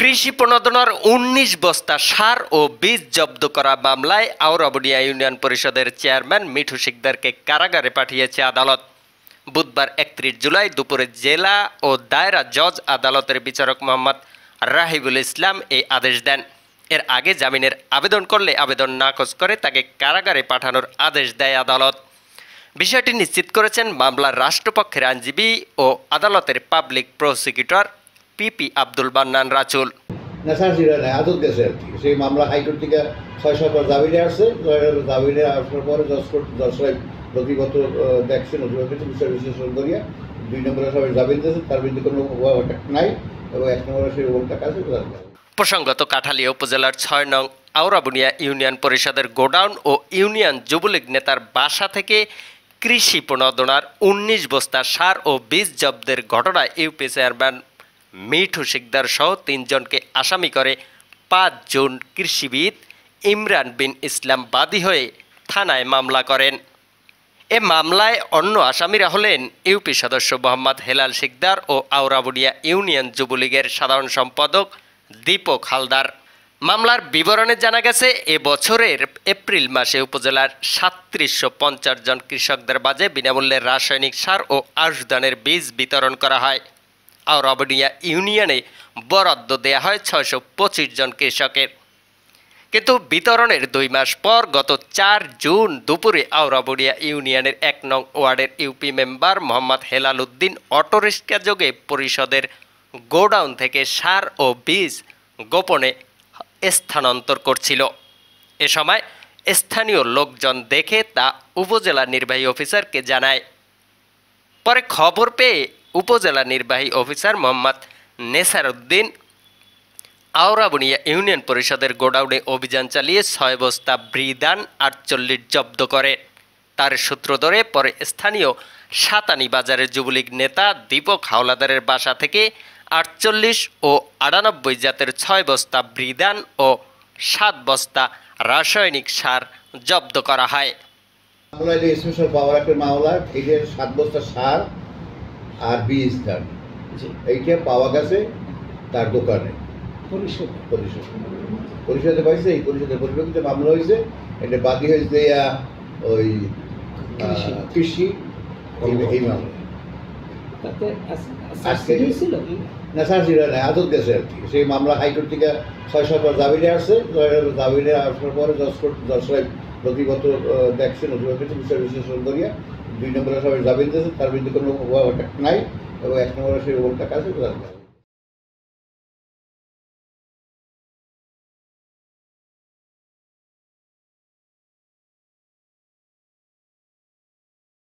কৃষি প্রণোদনার ১৯ বস্তা সার ও বীজ জব্দ করা মামলায় আউরাবুনিয়া ইউনিয়ন পরিষদের চেয়ারম্যান মিঠু শিকদারকে কারাগারে পাঠিয়েছে আদালত। বুধবার ৩১ জুলাই দুপুরে জেলা ও দায়রা জজ আদালতের বিচারক মোহাম্মদ রাহিবুল ইসলাম এই আদেশ দেন। এর আগে জামিনের আবেদন করলে আবেদন নাকচ করে তাকে কারাগারে পাঠানোর আদেশ দেয় আদালত। বিষয়টি নিশ্চিত করেছেন মামলার রাষ্ট্রপক্ষের আইনজীবী ও আদালতের public prosecutor PP Abdul Mannan রাচুল। আদালত গেছে আর কি, সেই মামলা হাইকোর্ট থেকে ৬ পর জামিনে আসছে। জামিনে আসার পরে জজ নথিপত্র দেখছেন, বিষয় বিশ্লেষণ করিয়া ২ নম্বরে সবাই জামিন দিয়েছে, তার বিরুদ্ধে কোনো নাই এবং ১ নম্বরে সেই ওভারটেক আছে। প্রসঙ্গত কাঠালিয়া উপজেলার ৬ নং আউরাবুনিয়া ইউনিয়ন পরিষদের গোডাউন ও ইউনিয়ন যুবলীগ নেতার বাসা থেকে কৃষি প্রণোদনার ১৯ বস্তা সার ও বীজ জব্দের ঘটনায় ইউপি চেয়ারম্যান মিঠু শিকদার সহ ৩ জনকে আসামি করে ৫ জুন কৃষিবিদ ইমরান বিন ইসলাম বাদী হয়ে থানায় মামলা করেন। এ মামলায় অন্য আসামিরা হলেন ইউপি সদস্য মোহাম্মদ হেলাল শিকদার ও আউরাবুনিয়া ইউনিয়ন যুবলীগের সাধারণ সম্পাদক দীপক হালদার। মামলার বিবরণে জানা গেছে, এ বছরের এপ্রিল মাসে উপজেলার ৩৭৫০ জন কৃষকদের মাঝে বিনামূল্যে রাসায়নিক সার ও আউশ ধানের বীজ বিতরণ করা হয়। আউরাবুনিয়া ইউনিয়নে বরাদ্দ দেয়া হয় ৬২৫ জন কৃষকের। কিন্তু বিতরণের ২ মাস পর গত ৪ জুন দুপুরে আউরাবুনিয়া ইউনিয়নের ১ নং ওয়ার্ডের UP member Mohammad Helal Uddin autorickshaw যোগে পরিষদের গোডাউন থেকে সার ও বীজ গোপনে স্থানান্তর করছিল। এ সময় স্থানীয় লোকজন দেখে তা উপজেলা নির্বাহী অফিসারকে জানায়। পরে খবর পেয়ে উপজেলা নির্বাহী অফিসার মোহাম্মদ নেসার উদ্দিন আউরাবুনিয়া ইউনিয়ন পরিষদের গোডাউনে অভিযান চালিয়ে ৬ বস্তা ব্রিদান ৪৮ জব্দ করে। তার সূত্র ধরে পরে স্থানীয় সাতানি বাজারের যুবলীগ নেতা দীপক হাওলাদারের বাসা থেকে ৪৮ ও ৯৮ জাতের ৬ বস্তা ব্রিদান ও ৭ বস্তা রাসায়নিক সার জব্দ করা হয়। স্পেশাল পাওয়ার একটা মামলা, এটার ৭ বস্তা সার আর বীজ ধান এইটা পাওয়া গেছে তার দোকানে পরিষদে পাইছে। এই পরিষদের পরিপ্রেক্ষিতে মামলা হয়েছে। এটা বাদী হয়েছে ওই কৃষি এই মামলা আদালত গেছে আর কি, সেই মামলা হাইকোর্ট থেকে ৬ পর জামিনে আসছে। জামিনে আসার পরে জজ নথিপত্র দেখছেন, বিষয় বিশ্লেষণ করিয়া ২ নম্বরে সবাই জামিন দিয়েছে, তার বিরুদ্ধে কোনো নাই এবং ১ নম্বরে সেই ওভারটেক আছে।